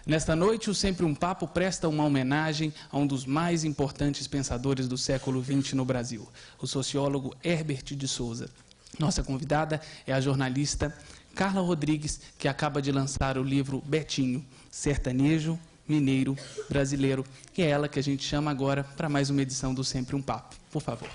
Nesta noite, o Sempre um Papo presta uma homenagem a um dos mais importantes pensadores do século XX no Brasil, o sociólogo Herbert de Souza. Nossa convidada é a jornalista Carla Rodrigues, que acaba de lançar o livro Betinho, sertanejo, mineiro, brasileiro, e é ela que a gente chama agora para mais uma edição do Sempre um Papo. Por favor.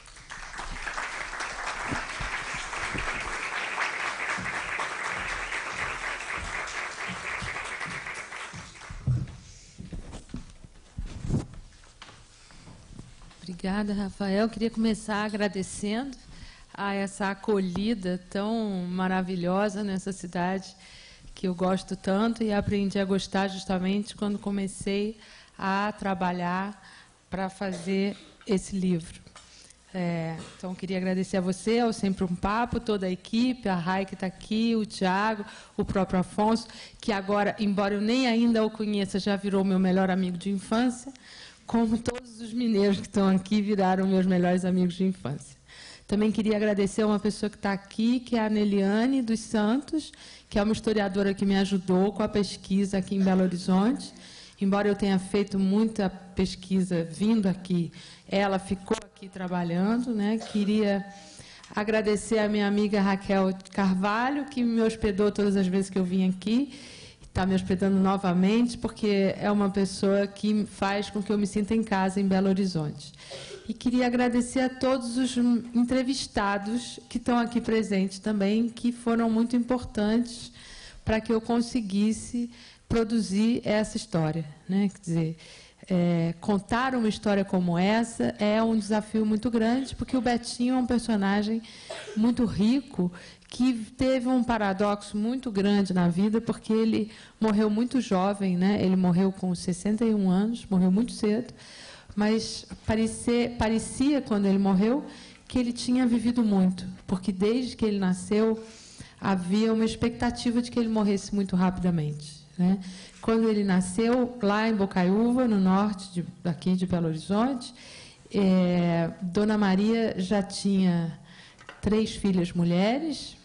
Obrigada, Rafael. Queria começar agradecendo a essa acolhida tão maravilhosa nessa cidade que eu gosto tanto e aprendi a gostar justamente quando comecei a trabalhar para fazer esse livro. Então, queria agradecer a você, ao Sempre um Papo, toda a equipe, a Rai que está aqui, o Tiago, o próprio Afonso, que agora, embora eu nem ainda o conheça, já virou meu melhor amigo de infância, como todos os mineiros que estão aqui viraram meus melhores amigos de infância. Também queria agradecer a uma pessoa que está aqui, que é a Neliane dos Santos, que é uma historiadora que me ajudou com a pesquisa aqui em Belo Horizonte. Embora eu tenha feito muita pesquisa vindo aqui, ela ficou aqui trabalhando, né? Queria agradecer a minha amiga Raquel Carvalho, que me hospedou todas as vezes que eu vim aqui, está me hospedando novamente, porque é uma pessoa que faz com que eu me sinta em casa em Belo Horizonte. E queria agradecer a todos os entrevistados que estão aqui presentes também, que foram muito importantes para que eu conseguisse produzir essa história, né? Quer dizer, contar uma história como essa é um desafio muito grande, porque o Betinho é um personagem muito rico, que teve um paradoxo muito grande na vida, porque ele morreu muito jovem, né? Ele morreu com 61 anos, morreu muito cedo, mas parecia, quando ele morreu, que ele tinha vivido muito, porque desde que ele nasceu, havia uma expectativa de que ele morresse muito rapidamente, né? Quando ele nasceu, lá em Bocaiúva, no norte daqui de Belo Horizonte, Dona Maria já tinha 3 filhas mulheres,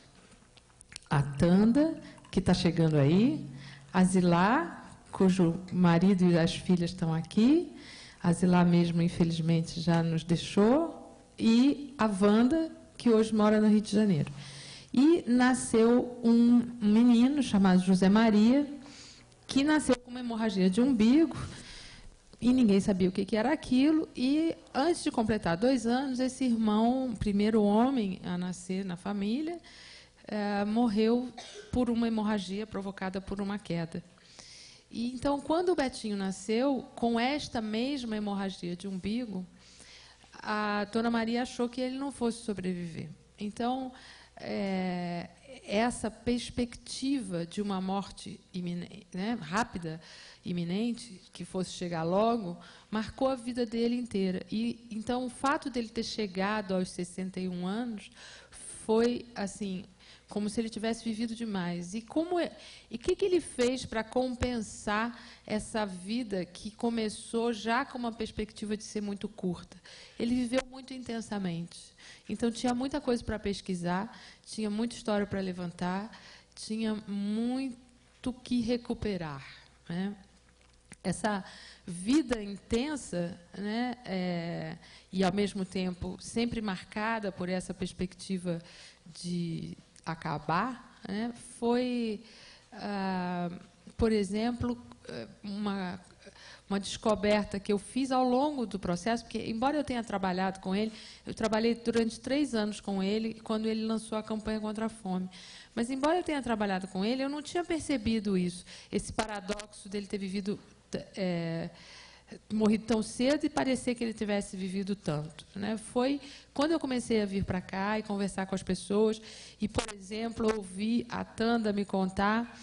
a Tanda, que está chegando aí, a Zilá, cujo marido e as filhas estão aqui, a Zilá mesmo, infelizmente, já nos deixou, e a Wanda, que hoje mora no Rio de Janeiro. E nasceu um menino chamado José Maria, que nasceu com uma hemorragia de umbigo, e ninguém sabia o que era aquilo, e antes de completar 2 anos, esse irmão, primeiro homem a nascer na família, morreu por uma hemorragia provocada por uma queda. E, então, quando o Betinho nasceu, com esta mesma hemorragia de umbigo, a Dona Maria achou que ele não fosse sobreviver. Então, essa perspectiva de uma morte iminente, né, rápida, iminente, que fosse chegar logo, marcou a vida dele inteira. E, então, o fato dele ter chegado aos 61 anos foi, assim, como se ele tivesse vivido demais. E o que ele fez para compensar essa vida que começou já com uma perspectiva de ser muito curta? Ele viveu muito intensamente. Então, tinha muita coisa para pesquisar, tinha muita história para levantar, tinha muito que recuperar, né? Essa vida intensa, né, e, ao mesmo tempo, sempre marcada por essa perspectiva de acabar, né, foi, por exemplo, uma descoberta que eu fiz ao longo do processo, porque, embora eu tenha trabalhado com ele, eu trabalhei durante 3 anos com ele, quando ele lançou a campanha contra a fome. Mas, embora eu tenha trabalhado com ele, eu não tinha percebido isso, esse paradoxo dele ter vivido, morrido tão cedo e parecer que ele tivesse vivido tanto, né? Foi quando eu comecei a vir para cá e conversar com as pessoas e, por exemplo, ouvi a Tanda me contar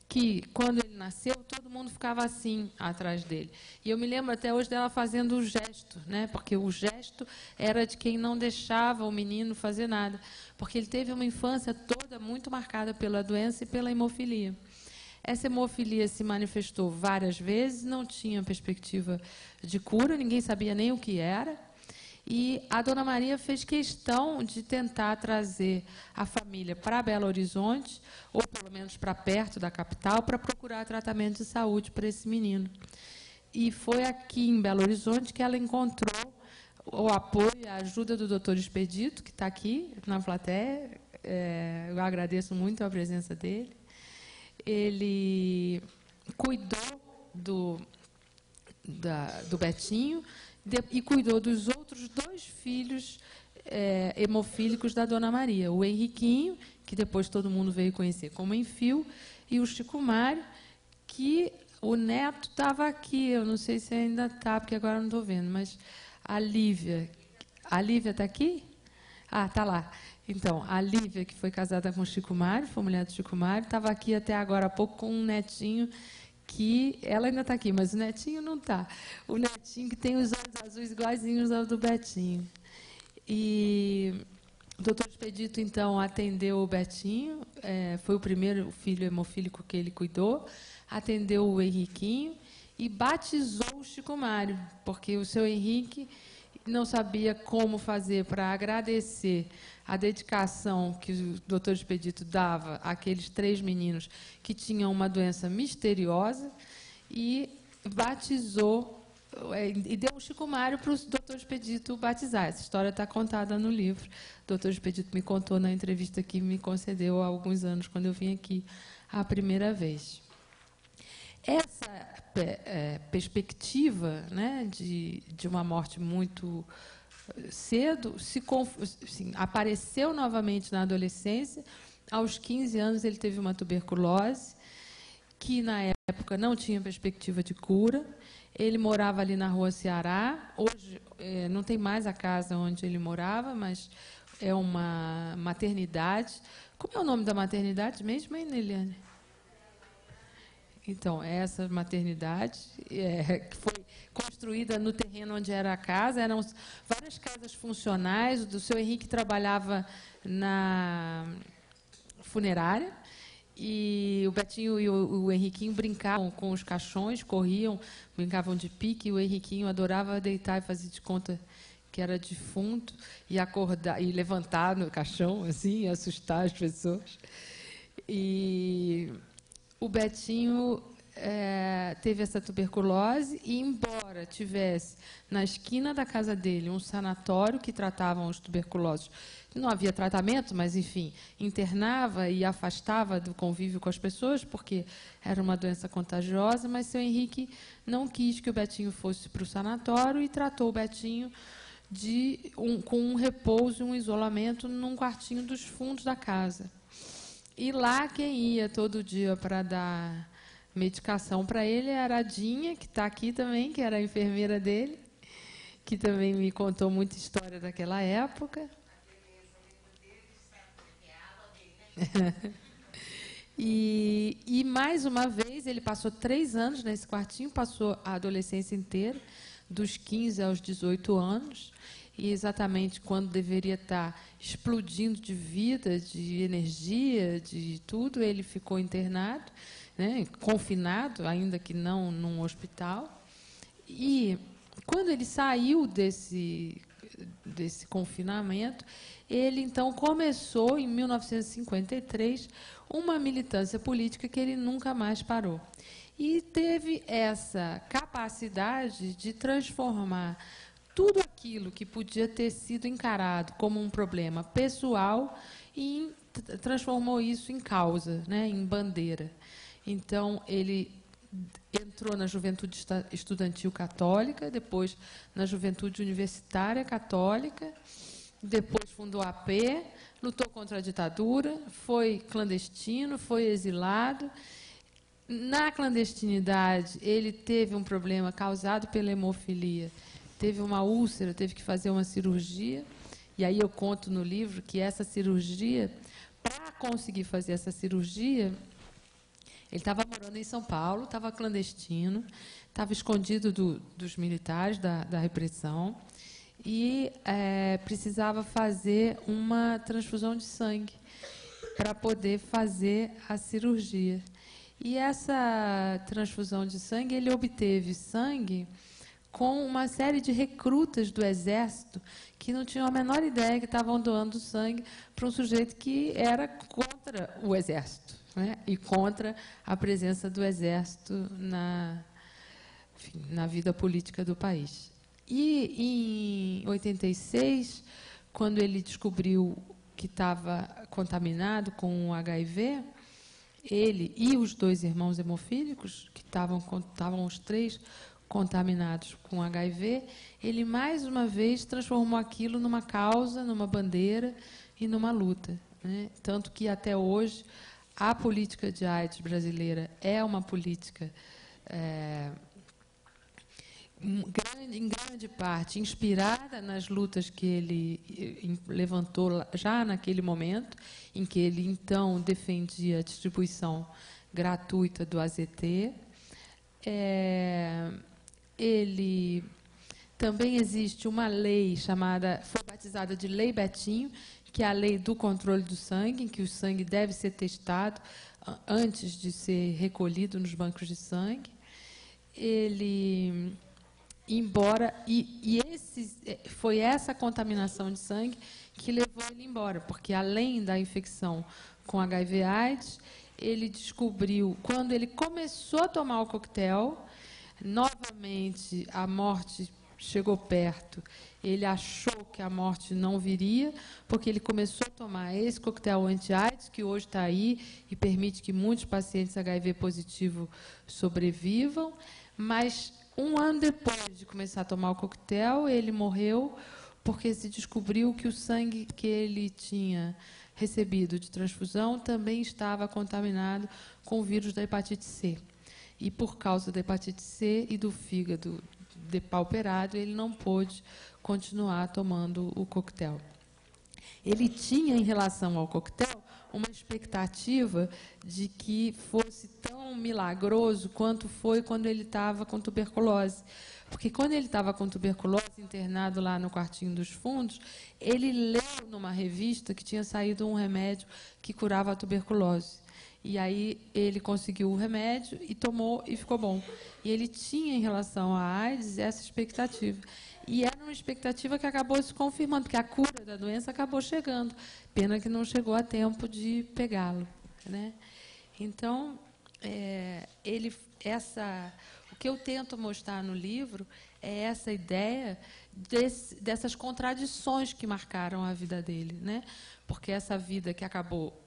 que, quando ele nasceu, todo mundo ficava assim, atrás dele. E eu me lembro até hoje dela fazendo o gesto, né? Porque o gesto era de quem não deixava o menino fazer nada, porque ele teve uma infância toda muito marcada pela doença e pela hemofilia. Essa hemofilia se manifestou várias vezes, não tinha perspectiva de cura, ninguém sabia nem o que era. E a Dona Maria fez questão de tentar trazer a família para Belo Horizonte, ou pelo menos para perto da capital, para procurar tratamento de saúde para esse menino. E foi aqui em Belo Horizonte que ela encontrou o apoio e a ajuda do Dr. Expedito, que está aqui na plateia. Eu agradeço muito a presença dele. Ele cuidou do Betinho e cuidou dos outros 2 filhos hemofílicos da Dona Maria, o Henriquinho, que depois todo mundo veio conhecer como Enfio, e o Chico Mário, que o neto estava aqui, eu não sei se ainda está, porque agora não estou vendo, mas a Lívia está aqui? Ah, está lá. Então, a Lívia, que foi casada com o Chico Mário, foi mulher do Chico Mário, estava aqui até agora há pouco com um netinho que... Ela ainda está aqui, mas o netinho não está. O netinho que tem os olhos azuis iguaizinhos ao do Betinho. E o doutor Expedito, então, atendeu o Betinho, foi o primeiro filho hemofílico que ele cuidou, atendeu o Henriquinho e batizou o Chico Mário, porque o seu Henrique não sabia como fazer para agradecer a dedicação que o doutor Expedito dava àqueles 3 meninos que tinham uma doença misteriosa, e batizou, e deu o Chico Mário para o doutor Expedito batizar. Essa história está contada no livro. O doutor Expedito me contou na entrevista que me concedeu há alguns anos, quando eu vim aqui a primeira vez. Essa perspectiva, né, de uma morte muito cedo apareceu novamente na adolescência. Aos 15 anos, ele teve uma tuberculose, que, na época, não tinha perspectiva de cura. Ele morava ali na Rua Ceará. Hoje, não tem mais a casa onde ele morava, mas é uma maternidade. Como é o nome da maternidade mesmo, hein, Neliane? Então, essa maternidade que foi construída no terreno onde era a casa, eram várias casas funcionais. O seu Henrique trabalhava na funerária, e o Betinho e o Henriquinho brincavam com os caixões, corriam, brincavam de pique, e o Henriquinho adorava deitar e fazer de conta que era defunto, e acordar e levantar no caixão, assim, e assustar as pessoas. E o Betinho teve essa tuberculose, e, embora tivesse na esquina da casa dele um sanatório que tratavam os tuberculosos, não havia tratamento, mas, enfim, internava e afastava do convívio com as pessoas, porque era uma doença contagiosa, mas seu Henrique não quis que o Betinho fosse para o sanatório e tratou o Betinho com um repouso, um isolamento, num quartinho dos fundos da casa. E lá, quem ia todo dia para dar medicação para ele era a Dinha, que está aqui também, que era a enfermeira dele, que também me contou muita história daquela época. E, mais uma vez, ele passou 3 anos nesse quartinho, passou a adolescência inteira, dos 15 aos 18 anos, e exatamente quando deveria estar explodindo de vida, de energia, de tudo, ele ficou internado, né, confinado, ainda que não num hospital. E, quando ele saiu desse confinamento, ele, então, começou, em 1953, uma militância política que ele nunca mais parou. E teve essa capacidade de transformar tudo aquilo que podia ter sido encarado como um problema pessoal e transformou isso em causa, né, em bandeira. Então, ele entrou na Juventude Estudantil Católica, depois na Juventude Universitária Católica, depois fundou a AP, lutou contra a ditadura, foi clandestino, foi exilado. Na clandestinidade, ele teve um problema causado pela hemofilia, teve uma úlcera, teve que fazer uma cirurgia, e aí eu conto no livro que essa cirurgia, para conseguir fazer essa cirurgia, ele estava morando em São Paulo, estava clandestino, estava escondido dos militares, da repressão, e precisava fazer uma transfusão de sangue para poder fazer a cirurgia. E essa transfusão de sangue, ele obteve sangue com uma série de recrutas do Exército que não tinham a menor ideia que estavam doando sangue para um sujeito que era contra o Exército, né? E contra a presença do Exército na vida política do país. E, em 86, quando ele descobriu que estava contaminado com o HIV, ele e os 2 irmãos hemofílicos, que estavam os 3 contaminados com HIV, ele, mais uma vez, transformou aquilo numa causa, numa bandeira e numa luta, né? Tanto que, até hoje, a política de AIDS brasileira é uma política, em grande parte, inspirada nas lutas que ele levantou já naquele momento, em que ele, então, defendia a distribuição gratuita do AZT. Ele também existe uma lei foi batizada de Lei Betinho, que é a lei do controle do sangue, em que o sangue deve ser testado antes de ser recolhido nos bancos de sangue. Ele, embora foi essa contaminação de sangue que levou ele embora, porque, além da infecção com HIV/AIDS, ele descobriu, quando ele começou a tomar o coquetel, novamente a morte chegou perto. Ele achou que a morte não viria, porque ele começou a tomar esse coquetel anti-AIDS, que hoje está aí e permite que muitos pacientes HIV positivo sobrevivam. Mas, 1 ano depois de começar a tomar o coquetel, ele morreu, porque se descobriu que o sangue que ele tinha recebido de transfusão também estava contaminado com o vírus da hepatite C. E, por causa da hepatite C e do fígado depauperado, ele não pôde continuar tomando o coquetel. Ele tinha, em relação ao coquetel, uma expectativa de que fosse tão milagroso quanto foi quando ele estava com tuberculose. Porque, quando ele estava com tuberculose, internado lá no Quartinho dos Fundos, ele leu numa revista que tinha saído um remédio que curava a tuberculose. E aí ele conseguiu o remédio e tomou e ficou bom. E ele tinha, em relação à AIDS, essa expectativa. E era uma expectativa que acabou se confirmando, porque a cura da doença acabou chegando. Pena que não chegou a tempo de pegá-lo, né? Então, o que eu tento mostrar no livro é essa ideia dessas contradições que marcaram a vida dele, né? Porque essa vida que acabou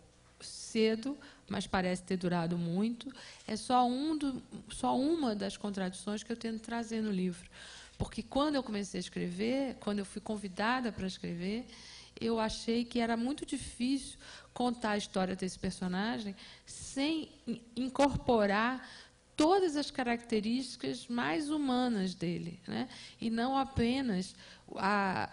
cedo, mas parece ter durado muito, é só uma das contradições que eu tento trazer no livro. Porque, quando eu comecei a escrever, quando eu fui convidada para escrever, eu achei que era muito difícil contar a história desse personagem sem incorporar todas as características mais humanas dele, né? E não apenas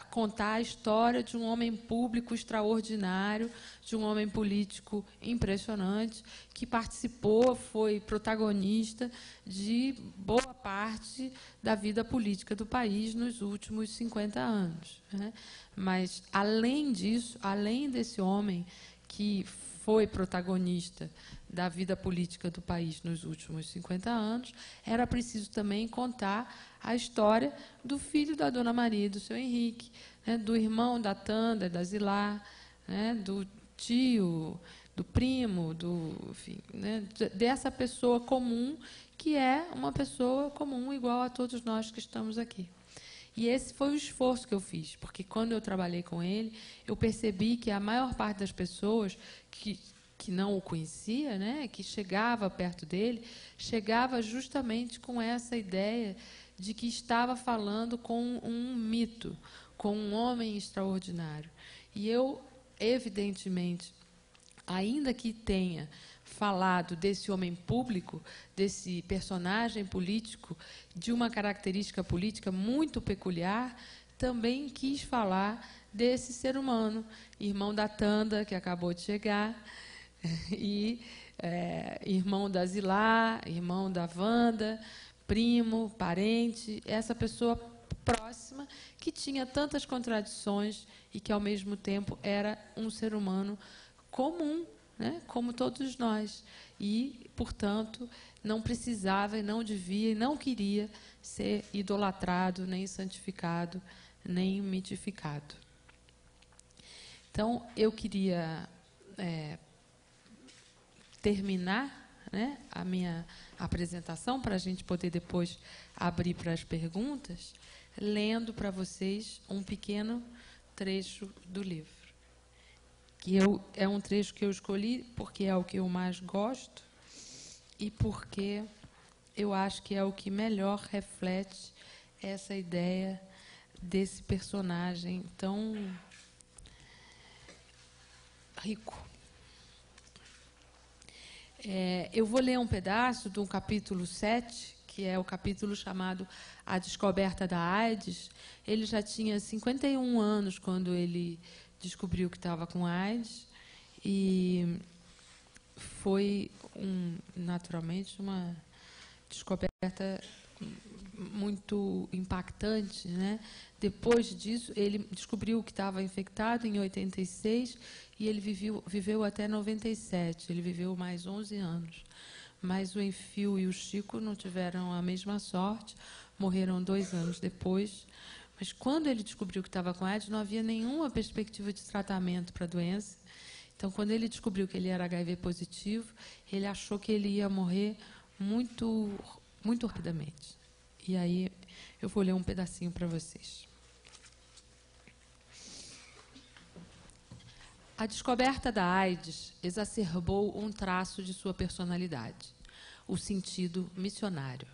contar a história de um homem público extraordinário, de um homem político impressionante, que participou, foi protagonista de boa parte da vida política do país nos últimos 50 anos, né? Mas, além disso, além desse homem que foi protagonista da vida política do país nos últimos 50 anos, era preciso também contar a história do filho da Dona Maria e do seu Henrique, né, do irmão da Tanda, da Zilar, né, do tio, do primo, enfim, né, dessa pessoa comum, que é uma pessoa comum igual a todos nós que estamos aqui. E esse foi o esforço que eu fiz, porque, quando eu trabalhei com ele, eu percebi que a maior parte das pessoas que não o conhecia, né, que chegava perto dele, chegava justamente com essa ideia de que estava falando com um mito, com um homem extraordinário. E eu, evidentemente, ainda que tenha falado desse homem público, desse personagem político, de uma característica política muito peculiar, também quis falar desse ser humano, irmão da Tanda, que acabou de chegar, e irmão da Zilar, irmão da Wanda, primo, parente, essa pessoa próxima que tinha tantas contradições e que, ao mesmo tempo, era um ser humano comum, né, como todos nós. E, portanto, não precisava e não devia e não queria ser idolatrado, nem santificado, nem mitificado. Então, eu queria terminar, né, a minha apresentação, para a gente poder depois abrir para as perguntas, lendo para vocês um pequeno trecho do livro. É um trecho que eu escolhi porque é o que eu mais gosto e porque eu acho que é o que melhor reflete essa ideia desse personagem tão rico. Eu vou ler um pedaço do capítulo 7, que é o capítulo chamado A Descoberta da AIDS. Ele já tinha 51 anos quando ele descobriu que estava com AIDS e foi, naturalmente, uma descoberta muito impactante, né? Depois disso, ele descobriu que estava infectado em 86 e ele viveu até 97. Ele viveu mais 11 anos. Mas o Enfio e o Chico não tiveram a mesma sorte, morreram 2 anos depois. Mas quando ele descobriu que estava com AIDS, não havia nenhuma perspectiva de tratamento para a doença. Então, quando ele descobriu que ele era HIV positivo, ele achou que ele ia morrer muito, muito rapidamente. E aí, eu vou ler um pedacinho para vocês. A descoberta da AIDS exacerbou um traço de sua personalidade, o sentido missionário.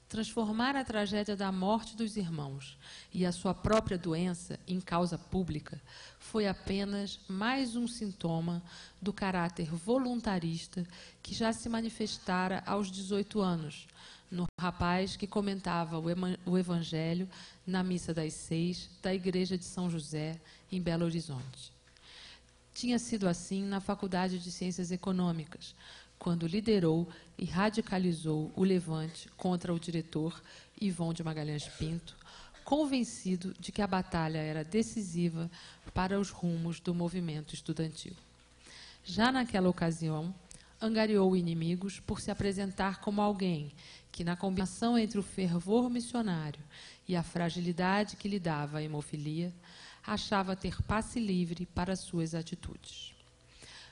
Transformar a tragédia da morte dos irmãos e a sua própria doença em causa pública foi apenas mais um sintoma do caráter voluntarista que já se manifestara aos 18 anos, no rapaz que comentava o Evangelho na Missa das 6 da Igreja de São José, em Belo Horizonte. Tinha sido assim na Faculdade de Ciências Econômicas, quando liderou e radicalizou o levante contra o diretor Ivon de Magalhães Pinto, convencido de que a batalha era decisiva para os rumos do movimento estudantil. Já naquela ocasião, angariou inimigos por se apresentar como alguém que, na combinação entre o fervor missionário e a fragilidade que lhe dava a hemofilia, achava ter passe livre para suas atitudes.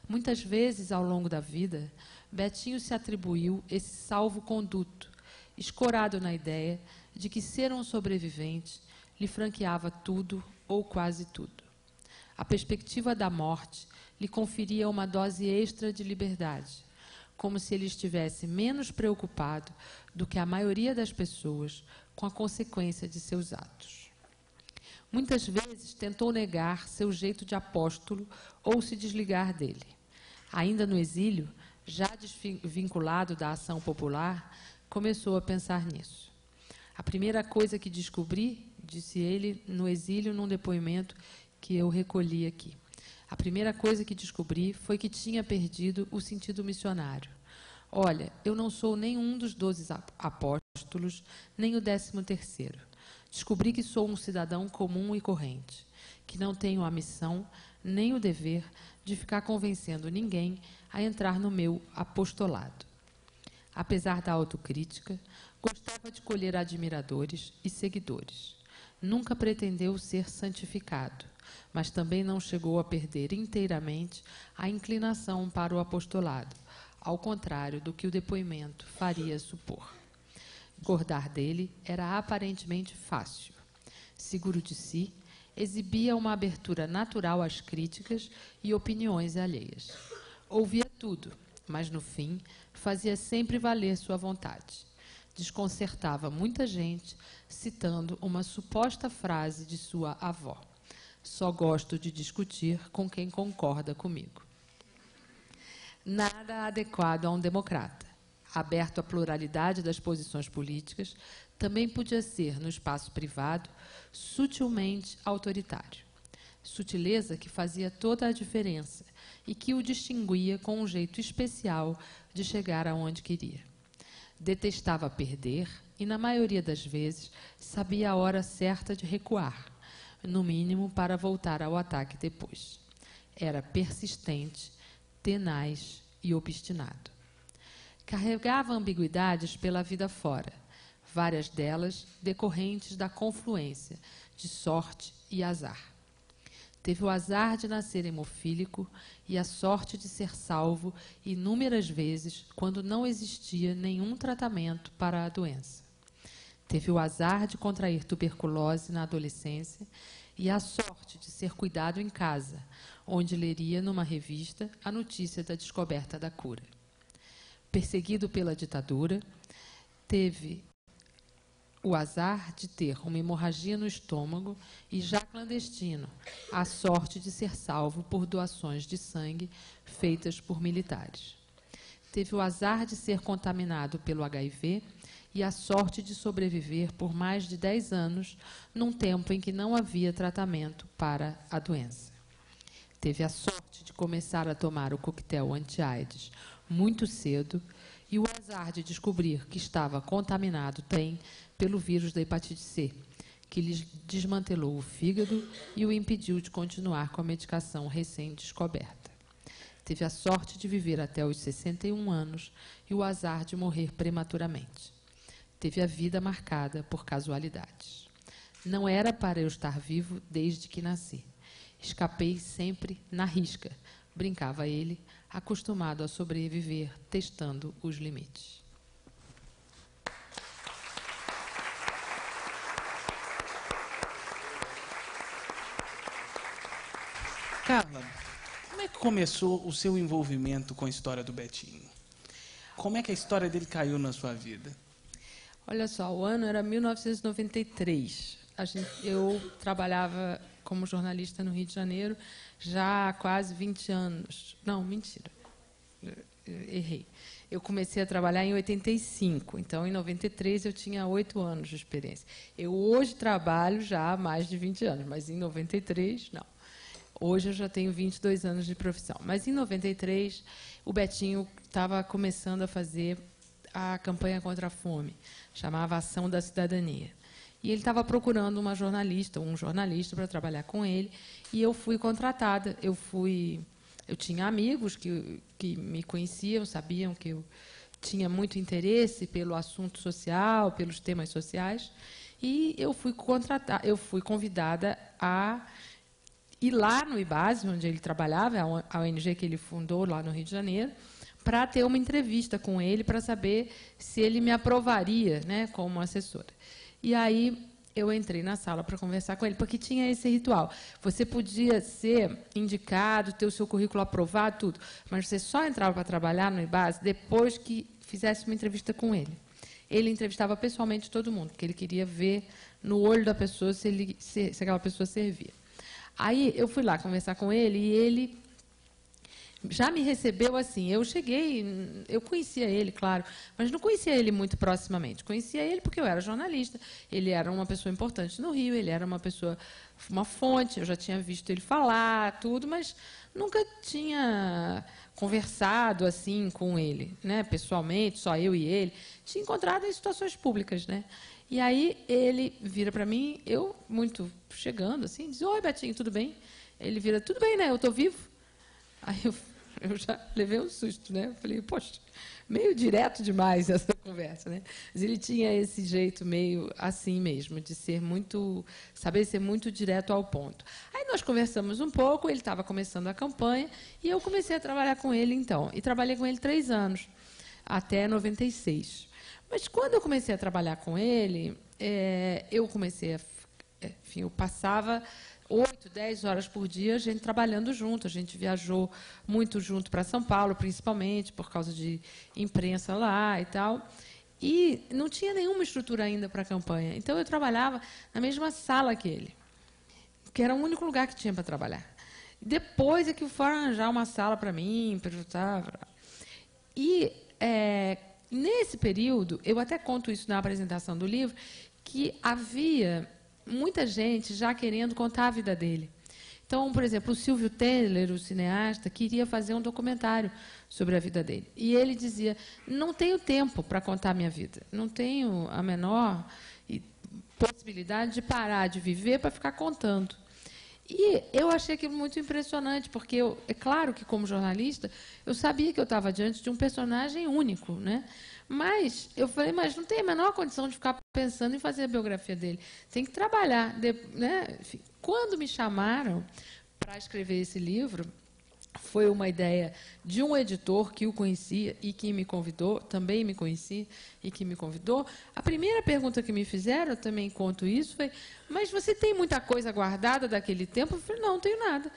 Muitas vezes, ao longo da vida, Betinho se atribuiu esse salvo-conduto, escorado na ideia de que ser um sobrevivente lhe franqueava tudo ou quase tudo. A perspectiva da morte lhe conferia uma dose extra de liberdade, como se ele estivesse menos preocupado do que a maioria das pessoas com a consequência de seus atos. Muitas vezes tentou negar seu jeito de apóstolo ou se desligar dele. Ainda no exílio, já desvinculado da ação popular, começou a pensar nisso. A primeira coisa que descobri, disse ele no exílio num depoimento que eu recolhi aqui, a primeira coisa que descobri foi que tinha perdido o sentido missionário. Olha, eu não sou nenhum dos 12 apóstolos, nem o 13º. Descobri que sou um cidadão comum e corrente, que não tenho a missão nem o dever de ficar convencendo ninguém a entrar no meu apostolado. Apesar da autocrítica, gostava de colher admiradores e seguidores. Nunca pretendeu ser santificado, mas também não chegou a perder inteiramente a inclinação para o apostolado, ao contrário do que o depoimento faria supor. Discordar dele era aparentemente fácil. Seguro de si, exibia uma abertura natural às críticas e opiniões alheias. Ouvia tudo, mas, no fim, fazia sempre valer sua vontade. Desconcertava muita gente, citando uma suposta frase de sua avó: "Só gosto de discutir com quem concorda comigo." Nada adequado a um democrata. Aberto à pluralidade das posições políticas, também podia ser, no espaço privado, sutilmente autoritário. Sutileza que fazia toda a diferença e que o distinguia com um jeito especial de chegar aonde queria. Detestava perder e, na maioria das vezes, sabia a hora certa de recuar, no mínimo para voltar ao ataque depois. Era persistente, tenaz e obstinado. Carregava ambiguidades pela vida fora, várias delas decorrentes da confluência de sorte e azar. Teve o azar de nascer hemofílico e a sorte de ser salvo inúmeras vezes quando não existia nenhum tratamento para a doença. Teve o azar de contrair tuberculose na adolescência e a sorte de ser cuidado em casa, onde leria numa revista a notícia da descoberta da cura. Perseguido pela ditadura, teve o azar de ter uma hemorragia no estômago e, já clandestino, a sorte de ser salvo por doações de sangue feitas por militares. Teve o azar de ser contaminado pelo HIV e a sorte de sobreviver por mais de 10 anos, num tempo em que não havia tratamento para a doença. Teve a sorte de começar a tomar o coquetel anti-AIDS muito cedo e o azar de descobrir que estava contaminado também pelo vírus da hepatite C, que lhe desmantelou o fígado e o impediu de continuar com a medicação recém-descoberta. Teve a sorte de viver até os 61 anos e o azar de morrer prematuramente. Teve a vida marcada por casualidades. Não era para eu estar vivo desde que nasci. Escapei sempre na risca, brincava ele, acostumado a sobreviver, testando os limites. Carla, como é que começou o seu envolvimento com a história do Betinho? Como é que a história dele caiu na sua vida? Olha só, o ano era 1993. Eu trabalhava como jornalista no Rio de Janeiro já há quase 20 anos. Não, mentira. Errei. Eu comecei a trabalhar em 85, então em 93 eu tinha 8 anos de experiência. Eu hoje trabalho já há mais de 20 anos, mas em 93, não. Hoje eu já tenho 22 anos de profissão. Mas em 93, o Betinho estava começando a fazer a campanha contra a fome, chamava Ação da Cidadania. E ele estava procurando um jornalista para trabalhar com ele, e eu fui contratada. Eu tinha amigos que me conheciam, sabiam que eu tinha muito interesse pelo assunto social, pelos temas sociais, e eu fui convidada a ir lá no IBASE, onde ele trabalhava, a ONG que ele fundou lá no Rio de Janeiro, para ter uma entrevista com ele, para saber se ele me aprovaria, né, como assessora. E aí eu entrei na sala para conversar com ele, porque tinha esse ritual. Você podia ser indicado, ter o seu currículo aprovado, tudo, mas você só entrava para trabalhar no IBASE depois que fizesse uma entrevista com ele. Ele entrevistava pessoalmente todo mundo, porque ele queria ver no olho da pessoa se aquela pessoa servia. Aí eu fui lá conversar com ele e ele já me recebeu assim. Eu cheguei, eu conhecia ele, claro, mas não conhecia ele muito proximamente. Conhecia ele porque eu era jornalista, ele era uma pessoa importante no Rio, ele era uma fonte, eu já tinha visto ele falar, tudo, mas nunca tinha conversado assim com ele, né, pessoalmente, só eu e ele. Tinha encontrado em situações públicas, né? E aí ele vira para mim, eu muito chegando assim, diz: "Oi, Betinho, tudo bem?" Ele vira: "Tudo bem, né? Eu estou vivo." Aí eu já levei um susto, né? Eu falei: "Poxa, meio direto demais essa conversa, né?" Mas ele tinha esse jeito meio assim mesmo, de saber ser muito direto ao ponto. Aí nós conversamos um pouco, ele estava começando a campanha e eu comecei a trabalhar com ele então. E trabalhei com ele 3 anos, até 96. Mas quando eu comecei a trabalhar com ele, eu passava 8, 10 horas por dia a gente trabalhando junto. A gente viajou muito junto para São Paulo, principalmente, por causa de imprensa lá e tal. E não tinha nenhuma estrutura ainda para a campanha. Então, eu trabalhava na mesma sala que ele, que era o único lugar que tinha para trabalhar. Depois é que foram arranjar uma sala para mim, para ajudar. E nesse período, eu até conto isso na apresentação do livro, que havia muita gente já querendo contar a vida dele. Então, por exemplo, o Silvio Teller, o cineasta, queria fazer um documentário sobre a vida dele. E ele dizia: "Não tenho tempo para contar a minha vida. Não tenho a menor possibilidade de parar de viver para ficar contando." E eu achei aquilo muito impressionante, porque é claro que, como jornalista, eu sabia que eu estava diante de um personagem único, né? Mas eu falei, mas não tem a menor condição de ficar pensando em fazer a biografia dele. Tem que trabalhar, né? Enfim, quando me chamaram para escrever esse livro, foi uma ideia de um editor que o conhecia e que me convidou, também me conhecia e que me convidou. A primeira pergunta que me fizeram, eu também conto isso, foi, mas você tem muita coisa guardada daquele tempo? Eu falei, não tenho nada.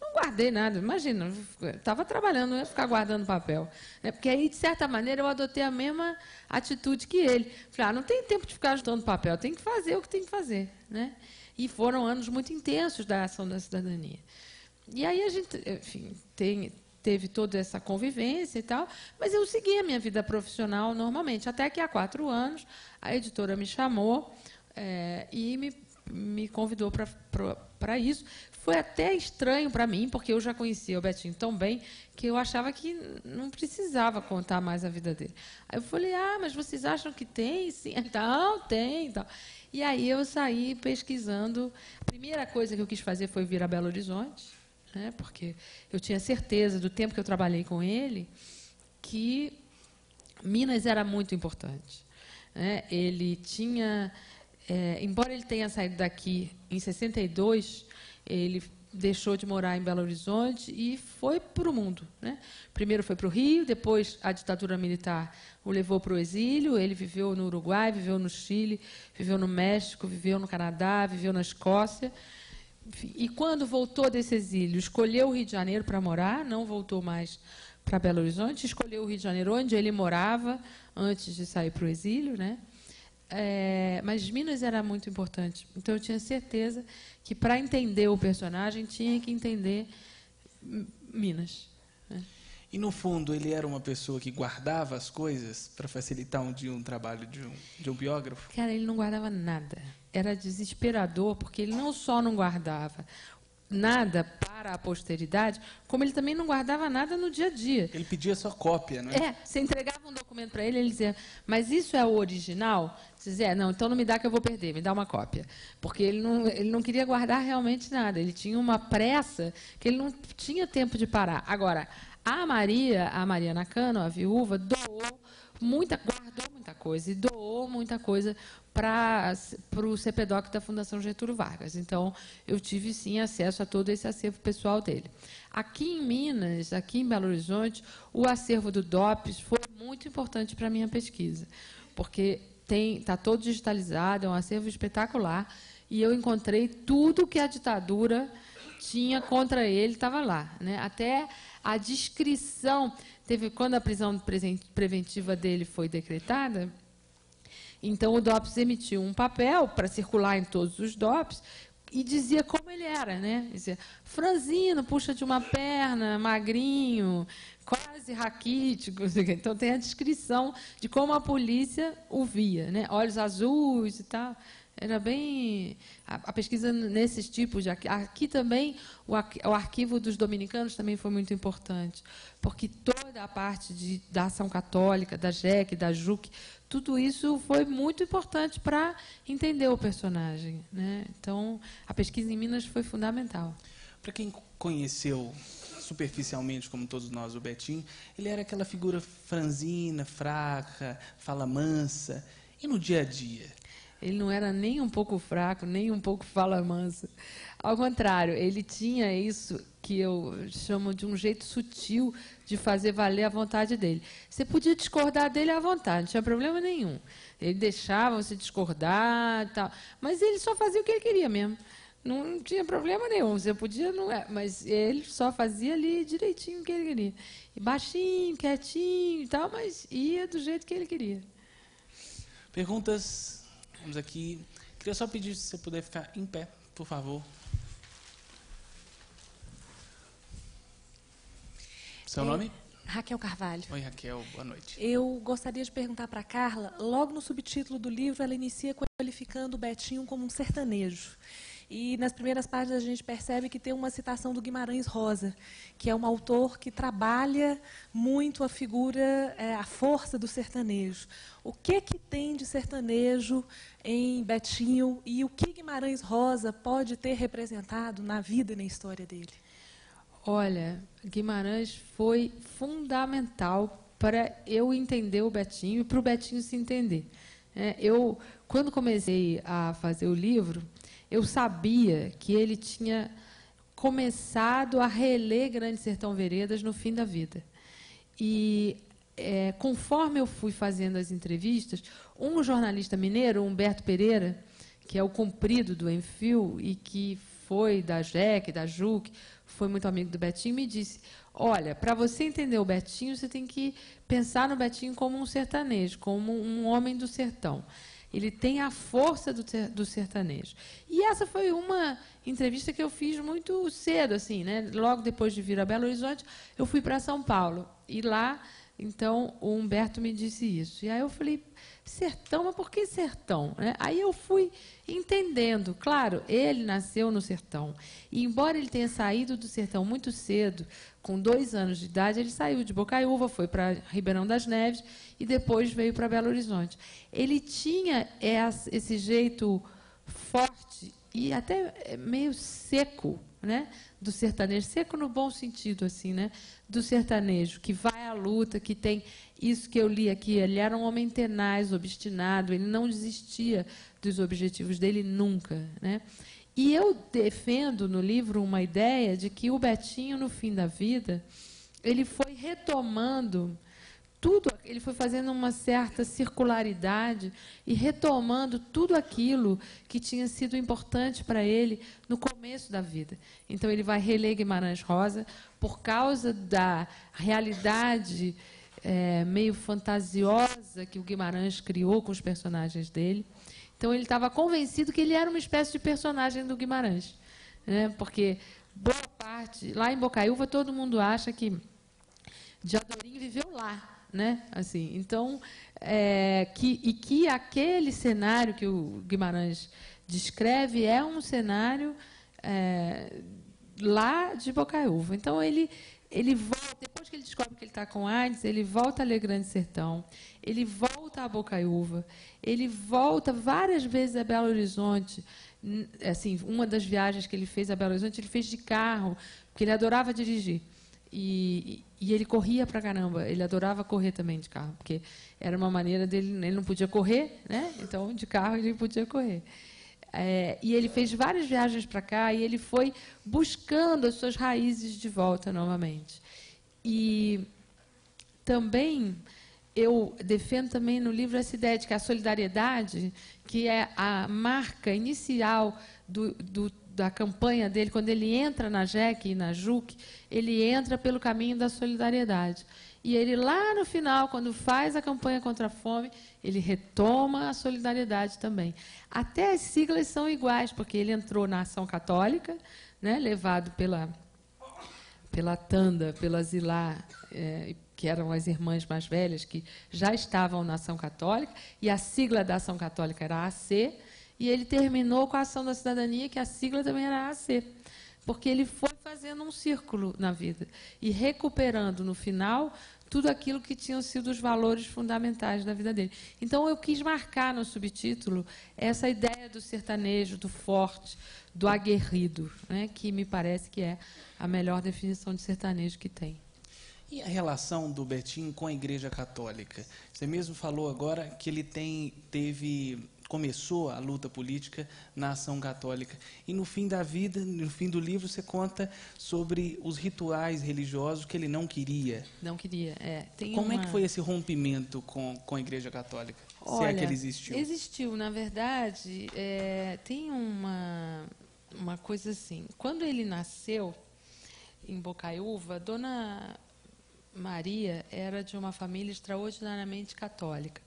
Não guardei nada, imagina, estava trabalhando, não ia ficar guardando papel. Né? Porque aí, de certa maneira, eu adotei a mesma atitude que ele. Falei, não tem tempo de ficar ajudando papel, tem que fazer o que tem que fazer. Né? E foram anos muito intensos da ação da cidadania. E aí a gente, enfim, teve toda essa convivência e tal, mas eu segui a minha vida profissional normalmente, até que há 4 anos a editora me chamou e me convidou para isso. Foi até estranho para mim, porque eu já conhecia o Betinho tão bem que eu achava que não precisava contar mais a vida dele. Aí eu falei, mas vocês acham que tem? Sim, então, tem. Então. E aí eu saí pesquisando. A primeira coisa que eu quis fazer foi vir a Belo Horizonte, né, porque eu tinha certeza, do tempo que eu trabalhei com ele, que Minas era muito importante. Né? Ele tinha, embora ele tenha saído daqui em 62, ele deixou de morar em Belo Horizonte e foi para o mundo. Né? Primeiro foi para o Rio, depois a ditadura militar o levou para o exílio, ele viveu no Uruguai, viveu no Chile, viveu no México, viveu no Canadá, viveu na Escócia. E, quando voltou desse exílio, escolheu o Rio de Janeiro para morar, não voltou mais para Belo Horizonte, escolheu o Rio de Janeiro, onde ele morava, antes de sair para o exílio. Né? Mas Minas era muito importante. Então, eu tinha certeza que, para entender o personagem, tinha que entender Minas. Né? E, no fundo, ele era uma pessoa que guardava as coisas para facilitar um trabalho de um biógrafo? Cara, ele não guardava nada. Era desesperador, porque ele não só não guardava nada para a posteridade, como ele também não guardava nada no dia a dia. Ele pedia só cópia, não é? Você entregava um documento para ele, ele dizia, mas isso é o original? Você dizia, não, então não me dá que eu vou perder, me dá uma cópia. Porque ele não queria guardar realmente nada. Ele tinha uma pressa que ele não tinha tempo de parar. Agora, a Maria Nakano, a viúva, guardou muita coisa e doou muita coisa para o CPDOC da Fundação Getúlio Vargas. Então, eu tive, sim, acesso a todo esse acervo pessoal dele. Aqui em Minas, aqui em Belo Horizonte, o acervo do DOPS foi muito importante para a minha pesquisa, porque está todo digitalizado, é um acervo espetacular, e eu encontrei tudo que a ditadura tinha contra ele, estava lá. Né? Até a descrição, quando a prisão preventiva dele foi decretada, então o DOPS emitiu um papel para circular em todos os DOPS e dizia como ele era, né? Dizia, franzino, puxa de uma perna, magrinho, quase raquítico. Então tem a descrição de como a polícia o via, né? Olhos azuis e tal. Era bem... A pesquisa nesses tipos de... Aqui também, o arquivo dos dominicanos também foi muito importante, porque toda a parte da ação católica, da JEC, da JUC, tudo isso foi muito importante para entender o personagem. Né? Então, a pesquisa em Minas foi fundamental. Para quem conheceu superficialmente, como todos nós, o Betinho, ele era aquela figura franzina, fraca, fala mansa. E no dia a dia? Ele não era nem um pouco fraco, nem um pouco fala mansa. Ao contrário, ele tinha isso que eu chamo de um jeito sutil de fazer valer a vontade dele. Você podia discordar dele à vontade, não tinha problema nenhum. Ele deixava você discordar e tal, mas ele só fazia o que ele queria mesmo. Não tinha problema nenhum, você podia, mas ele só fazia ali direitinho o que ele queria. E baixinho, quietinho e tal, mas ia do jeito que ele queria. Perguntas... Vamos aqui. Queria só pedir se você puder ficar em pé, por favor. Seu nome? Raquel Carvalho. Oi, Raquel. Boa noite. Eu gostaria de perguntar para a Carla, logo no subtítulo do livro, ela inicia qualificando o Betinho como um sertanejo. E nas primeiras páginas a gente percebe que tem uma citação do Guimarães Rosa, que é um autor que trabalha muito a figura, a força do sertanejo. O que tem de sertanejo em Betinho e o que Guimarães Rosa pode ter representado na vida e na história dele? Olha, Guimarães foi fundamental para eu entender o Betinho e para o Betinho se entender. Eu, quando comecei a fazer o livro, eu sabia que ele tinha começado a reler Grande Sertão Veredas no fim da vida. E, conforme eu fui fazendo as entrevistas, um jornalista mineiro, Humberto Pereira, que é o comprido do Enfio e que foi da JEC, da JUC, foi muito amigo do Betinho, me disse: olha, para você entender o Betinho, você tem que pensar no Betinho como um sertanejo, como um homem do sertão. Ele tem a força do sertanejo. E essa foi uma entrevista que eu fiz muito cedo, assim, né? Logo depois de vir a Belo Horizonte, eu fui para São Paulo. E lá, então, o Humberto me disse isso. E aí eu falei: sertão, mas por que sertão? Aí eu fui entendendo. Claro, ele nasceu no sertão. E, embora ele tenha saído do sertão muito cedo, com 2 anos de idade, ele saiu de Bocaiúva, foi para Ribeirão das Neves e depois veio para Belo Horizonte. Ele tinha esse jeito forte e até meio seco, né, do sertanejo, seco no bom sentido, assim, né, do sertanejo, que vai à luta, que tem isso que eu li aqui. Ele era um homem tenaz, obstinado, ele não desistia dos objetivos dele nunca, né? E eu defendo no livro uma ideia de que o Betinho, no fim da vida, ele foi retomando tudo, ele foi fazendo uma certa circularidade e retomando tudo aquilo que tinha sido importante para ele no começo da vida. Então, ele vai reler Guimarães Rosa por causa da realidade meio fantasiosa que o Guimarães criou com os personagens dele. Então, ele estava convencido que ele era uma espécie de personagem do Guimarães, né? Porque boa parte, lá em Bocaiúva, todo mundo acha que Diadorim viveu lá, né? Assim, então, que aquele cenário que o Guimarães descreve é um cenário lá de Bocaiúva. Então, ele volta, depois que ele descobre que ele está com AIDS, ele volta a ler Grande Sertão, ele volta a Bocaiúva, ele volta várias vezes a Belo Horizonte. Assim, uma das viagens que ele fez a Belo Horizonte, ele fez de carro, porque ele adorava dirigir. E ele corria pra caramba, ele adorava correr também de carro, porque era uma maneira dele, ele não podia correr, né? Então, de carro, ele podia correr. E ele fez várias viagens para cá e ele foi buscando as suas raízes de volta novamente. E também eu defendo também no livro essa ideia de que a solidariedade, que é a marca inicial da campanha dele, quando ele entra na JEC e na JUC, ele entra pelo caminho da solidariedade. E ele, lá no final, quando faz a campanha contra a fome, ele retoma a solidariedade também. Até as siglas são iguais, porque ele entrou na Ação Católica, né, levado pela Tanda, pela Zilá, que eram as irmãs mais velhas, que já estavam na Ação Católica, e a sigla da Ação Católica era AC, e ele terminou com a Ação da Cidadania, que a sigla também era AC, porque ele foi fazendo um círculo na vida e recuperando, no final, tudo aquilo que tinham sido os valores fundamentais da vida dele. Então, eu quis marcar no subtítulo essa ideia do sertanejo, do forte, do aguerrido, né, que me parece que é a melhor definição de sertanejo que tem. E a relação do Betinho com a Igreja Católica? Você mesmo falou agora que ele começou a luta política na Ação Católica. E no fim da vida, no fim do livro, você conta sobre os rituais religiosos que ele não queria. Não queria, Como é que foi esse rompimento com a Igreja Católica? Olha, se é que ele existiu. Existiu, na verdade, tem uma coisa assim. Quando ele nasceu em Bocaiúva, Dona Maria era de uma família extraordinariamente católica.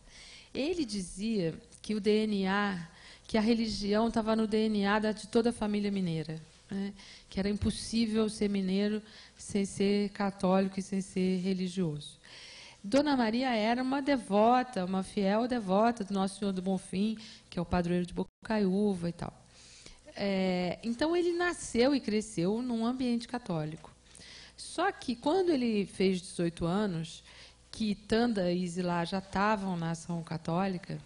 Ele dizia que o DNA, que a religião estava no DNA de toda a família mineira, né? Que era impossível ser mineiro sem ser católico e sem ser religioso. Dona Maria era uma devota, uma fiel devota do Nosso Senhor do Bonfim, que é o padroeiro de Bocaiúva e tal. Então, ele nasceu e cresceu num ambiente católico. Só que, quando ele fez 18 anos, que Tanda e Isilá já estavam na ação católica,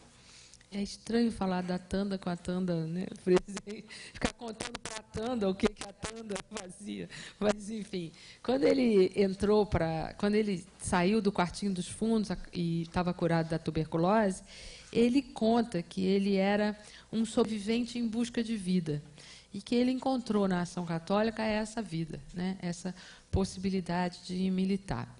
é estranho falar da Tanda com a Tanda, né? Ficar contando para a Tanda o que a Tanda fazia. Mas, enfim, quando ele saiu do quartinho dos fundos e estava curado da tuberculose, ele conta que ele era um sobrevivente em busca de vida e que ele encontrou na ação católica essa vida, né? Essa possibilidade de militar.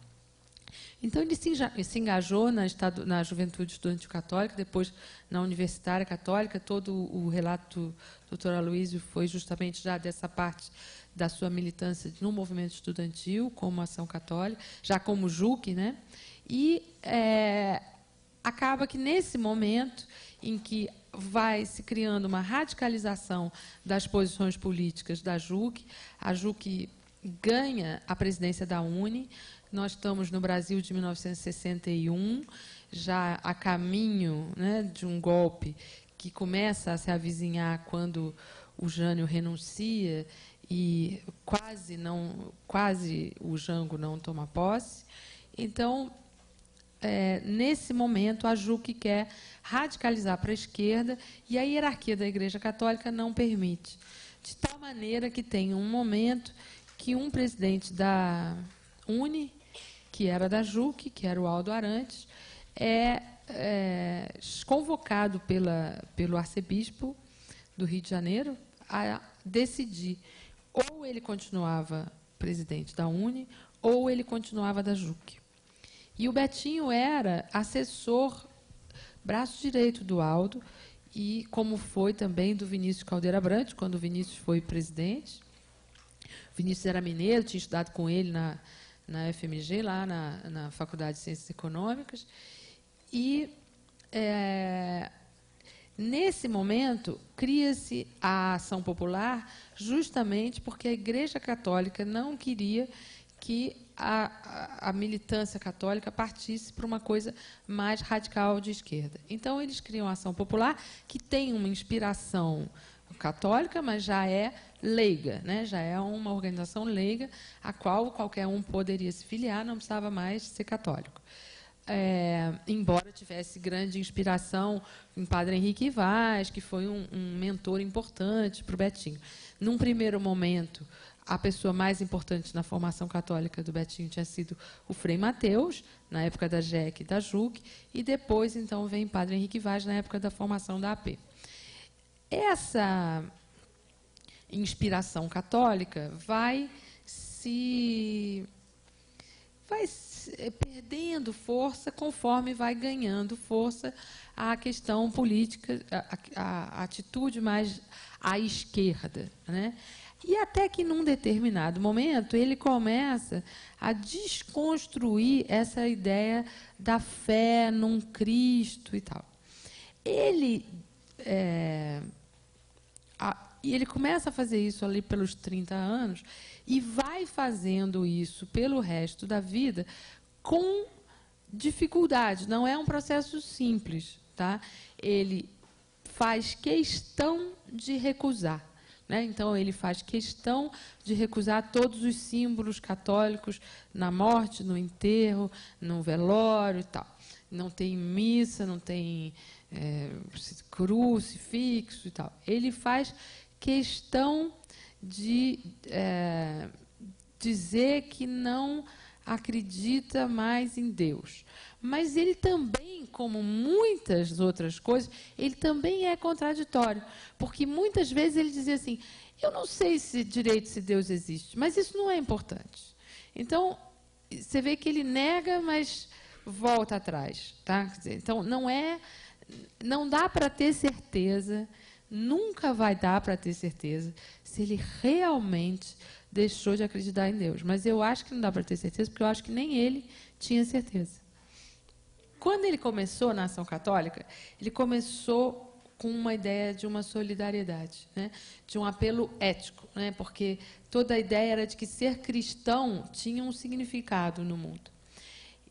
Então, ele se engajou na Juventude Estudantil Católica, depois na Universitária Católica. Todo o relato do Dr. Aloysio foi justamente já dessa parte da sua militância no movimento estudantil, como ação católica, já como JUC, né? E acaba que, nesse momento em que vai se criando uma radicalização das posições políticas da JUC, a JUC ganha a presidência da UNE. Nós estamos no Brasil de 1961, já a caminho, né, de um golpe que começa a se avizinhar quando o Jânio renuncia e quase o Jango não toma posse. Então, nesse momento, a JUC quer radicalizar para a esquerda e a hierarquia da Igreja Católica não permite. De tal maneira que tem um momento que um presidente da UNE, que era da JUC, que era o Aldo Arantes, convocado pelo arcebispo do Rio de Janeiro a decidir ou ele continuava presidente da UNE ou ele continuava da JUC. E o Betinho era assessor, braço direito do Aldo, e como foi também do Vinícius Caldeira Brandt, quando o Vinícius foi presidente. O Vinícius era mineiro, tinha estudado com ele na FMG, lá na Faculdade de Ciências Econômicas. E, nesse momento, cria-se a Ação Popular justamente porque a Igreja Católica não queria que a militância católica partisse para uma coisa mais radical de esquerda. Então, eles criam a Ação Popular, que tem uma inspiração católica, mas já é leiga, né? Já é uma organização leiga, a qual qualquer um poderia se filiar, não precisava mais ser católico. Embora tivesse grande inspiração em Padre Henrique Vaz, que foi um mentor importante para o Betinho. Num primeiro momento, a pessoa mais importante na formação católica do Betinho tinha sido o Frei Mateus, na época da JEC e da JUC, e depois, então, vem Padre Henrique Vaz, na época da formação da AP. Essa inspiração católica vai perdendo força conforme vai ganhando força a questão política, a atitude mais à esquerda, né? E até que, num determinado momento, ele começa a desconstruir essa ideia da fé num Cristo e tal. Ele começa a fazer isso ali pelos 30 anos e vai fazendo isso pelo resto da vida com dificuldade. Não é um processo simples, tá? Ele faz questão de recusar. Né? Então, ele faz questão de recusar todos os símbolos católicos na morte, no enterro, no velório e tal. Não tem missa, não tem crucifixo e tal. Ele faz questão de dizer que não acredita mais em Deus. Mas ele também, como muitas outras coisas, ele também é contraditório, porque muitas vezes ele dizia assim, eu não sei se Deus existe, mas isso não é importante. Então, você vê que ele nega, mas volta atrás. Tá? Quer dizer, então, não dá para ter certeza, nunca vai dar para ter certeza, se ele realmente deixou de acreditar em Deus. Mas eu acho que não dá para ter certeza, porque eu acho que nem ele tinha certeza. Quando ele começou na Ação Católica, ele começou com uma ideia de uma solidariedade, né? De um apelo ético, né? Porque toda a ideia era de que ser cristão tinha um significado no mundo.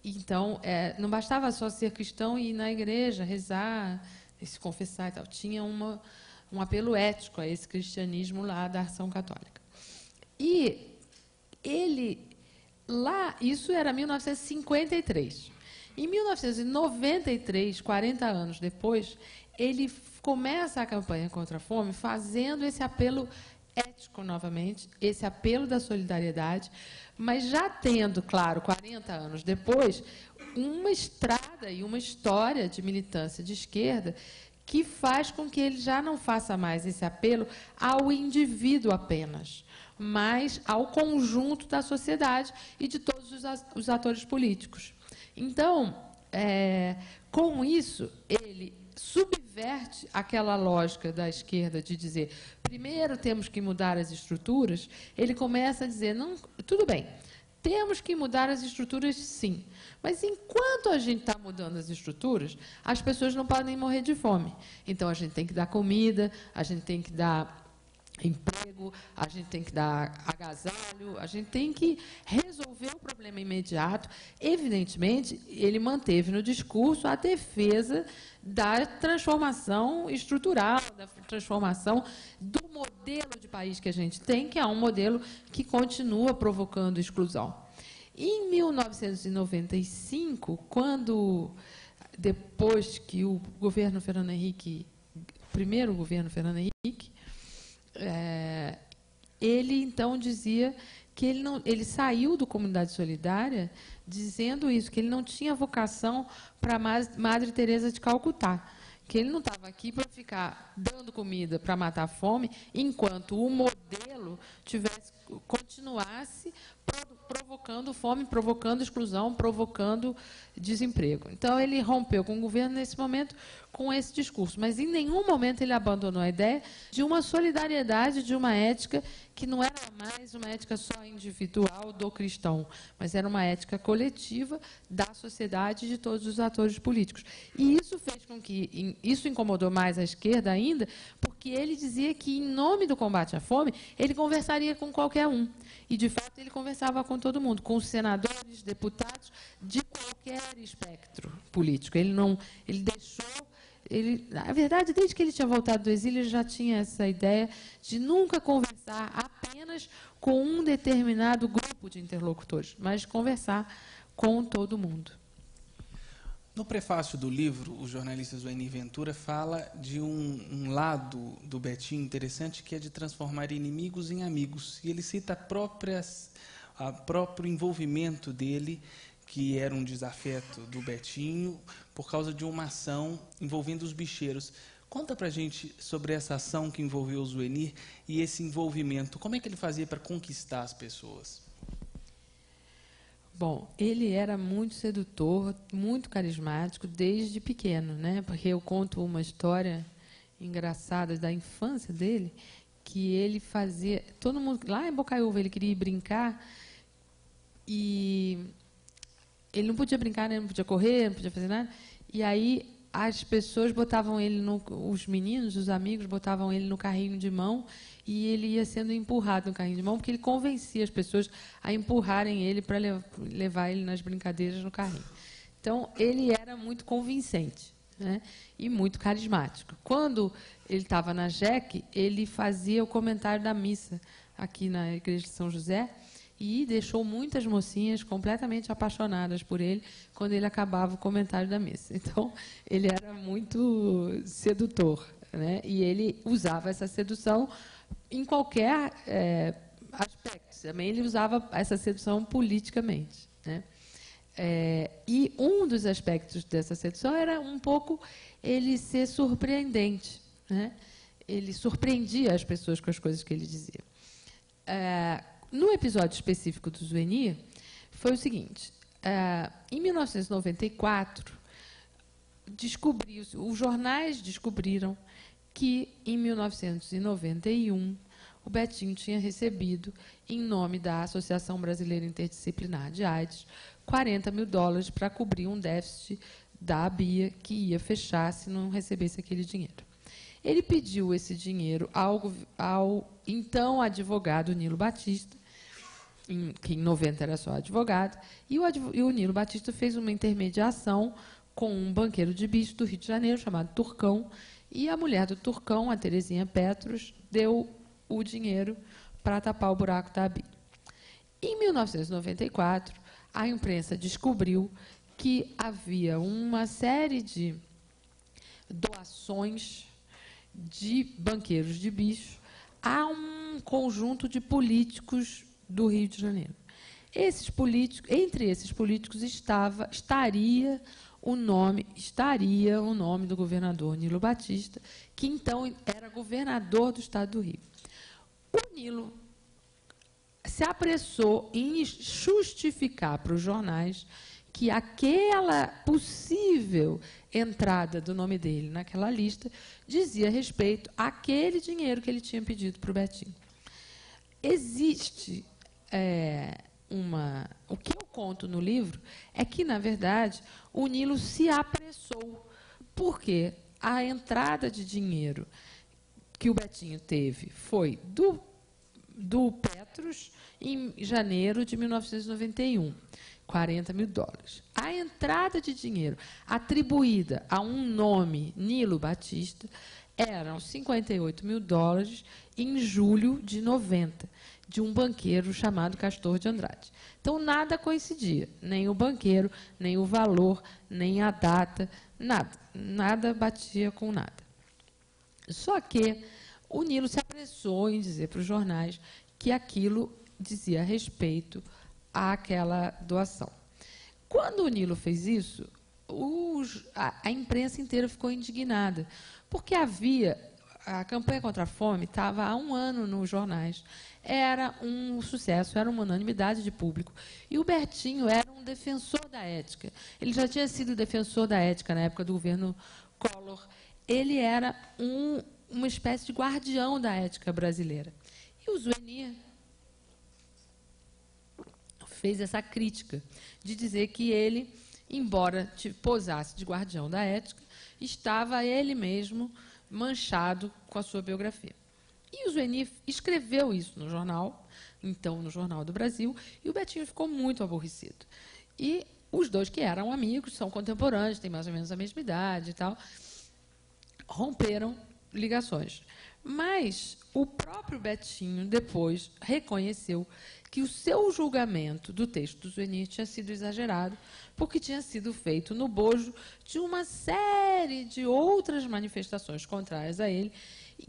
Então, não bastava só ser cristão e ir na igreja, rezar, se confessar e tal. Tinha um apelo ético a esse cristianismo lá da Ação Católica. E ele, lá, isso era 1953. Em 1993, 40 anos depois, ele começa a campanha contra a fome fazendo esse apelo ético novamente, esse apelo da solidariedade, mas já tendo, claro, 40 anos depois, uma estrada e uma história de militância de esquerda que faz com que ele já não faça mais esse apelo ao indivíduo apenas, mas ao conjunto da sociedade e de todos os atores políticos. Então, com isso, ele subverte aquela lógica da esquerda de dizer, primeiro temos que mudar as estruturas. Ele começa a dizer, não, tudo bem, temos que mudar as estruturas, sim, mas enquanto a gente está mudando as estruturas, as pessoas não podem morrer de fome. Então, a gente tem que dar comida, a gente tem que dar emprego, a gente tem que dar agasalho, a gente tem que resolver o problema imediato. Evidentemente, ele manteve no discurso a defesa da transformação estrutural, da transformação do modelo de país que a gente tem, que é um modelo que continua provocando exclusão. Em 1995, depois que o governo Fernando Henrique, o primeiro governo Fernando Henrique, ele então dizia que ele saiu do Comunidade Solidária dizendo isso, que ele não tinha vocação para Madre Teresa de Calcutá, que ele não estava aqui para ficar dando comida para matar a fome, enquanto o modelo continuasse provocando fome, provocando exclusão, provocando desemprego. Então, ele rompeu com o governo, nesse momento, com esse discurso. Mas, em nenhum momento, ele abandonou a ideia de uma solidariedade, de uma ética que não era mais uma ética só individual do cristão, mas era uma ética coletiva da sociedade e de todos os atores políticos. E isso fez com que... Isso incomodou mais a esquerda ainda, porque ele dizia que, em nome do combate à fome, ele conversaria com qualquer um. E, de fato, ele conversava com todo mundo, com os senadores, deputados, de qualquer espectro político. Na verdade, desde que ele tinha voltado do exílio, ele já tinha essa ideia de nunca conversar apenas com um determinado grupo de interlocutores, mas de conversar com todo mundo. No prefácio do livro, o jornalista Zueni Ventura fala de um lado do Betinho interessante, que é de transformar inimigos em amigos. E ele cita próprio envolvimento dele, que era um desafeto do Betinho, por causa de uma ação envolvendo os bicheiros. Conta para a gente sobre essa ação que envolveu o Zueni e esse envolvimento. Como é que ele fazia para conquistar as pessoas? Bom, ele era muito sedutor, muito carismático desde pequeno, né? Porque eu conto uma história engraçada da infância dele, que ele fazia... Todo mundo... Lá em Bocaiúva, ele queria ir brincar e... Ele não podia brincar, né? Não podia correr, não podia fazer nada. E aí as pessoas botavam ele os meninos, os amigos, botavam ele no carrinho de mão e ele ia sendo empurrado no carrinho de mão, porque ele convencia as pessoas a empurrarem ele para levar ele nas brincadeiras no carrinho. Então, ele era muito convincente, né? E muito carismático. Quando ele estava na JEC, ele fazia o comentário da missa aqui na Igreja de São José, e deixou muitas mocinhas completamente apaixonadas por ele quando ele acabava o comentário da missa. Então, ele era muito sedutor, né? E ele usava essa sedução em qualquer aspecto. Também ele usava essa sedução politicamente, né? E um dos aspectos dessa sedução era um pouco ele ser surpreendente, né? Ele surpreendia as pessoas com as coisas que ele dizia. No episódio específico do Zueni, foi o seguinte: em 1994, os jornais descobriram que, em 1991, o Betinho tinha recebido, em nome da Associação Brasileira Interdisciplinar de AIDS, $40 mil para cobrir um déficit da ABIA que ia fechar se não recebesse aquele dinheiro. Ele pediu esse dinheiro ao então advogado Nilo Batista, que em 90 era só advogado, e o Nilo Batista fez uma intermediação com um banqueiro de bicho do Rio de Janeiro, chamado Turcão, E a mulher do Turcão, a Terezinha Petros, deu o dinheiro para tapar o buraco da Abílio. Em 1994, a imprensa descobriu que havia uma série de doações de banqueiros de bicho a um conjunto de políticos do Rio de Janeiro. Entre esses políticos estaria o nome do governador Nilo Batista, que então era governador do estado do Rio. O Nilo se apressou em justificar para os jornais que aquela possível entrada do nome dele naquela lista dizia respeito àquele dinheiro que ele tinha pedido para o Betinho. Existe o que eu conto no livro é que, na verdade, o Nilo se apressou, porque a entrada de dinheiro que o Betinho teve foi do Petros em janeiro de 1991, $40 mil. A entrada de dinheiro atribuída a um nome, Nilo Batista, eram $58 mil em julho de 90, de um banqueiro chamado Castor de Andrade. Então, nada coincidia, nem o banqueiro, nem o valor, nem a data, nada batia com nada. Só que o Nilo se apressou em dizer para os jornais que aquilo dizia respeito àquela doação. Quando o Nilo fez isso, a imprensa inteira ficou indignada, porque a campanha contra a fome estava há um ano nos jornais, era um sucesso, era uma unanimidade de público. E o Betinho era um defensor da ética. Ele já tinha sido defensor da ética na época do governo Collor. Ele era uma espécie de guardião da ética brasileira. E o Zuenir fez essa crítica de dizer que ele, embora posasse de guardião da ética, estava ele mesmo manchado com a sua biografia. E o Zuenir escreveu isso no jornal, então no Jornal do Brasil, e o Betinho ficou muito aborrecido. E os dois, que eram amigos, são contemporâneos, têm mais ou menos a mesma idade e tal, romperam ligações. Mas o próprio Betinho depois reconheceu que o seu julgamento do texto do Zuenir tinha sido exagerado, porque tinha sido feito no bojo de uma série de outras manifestações contrárias a ele,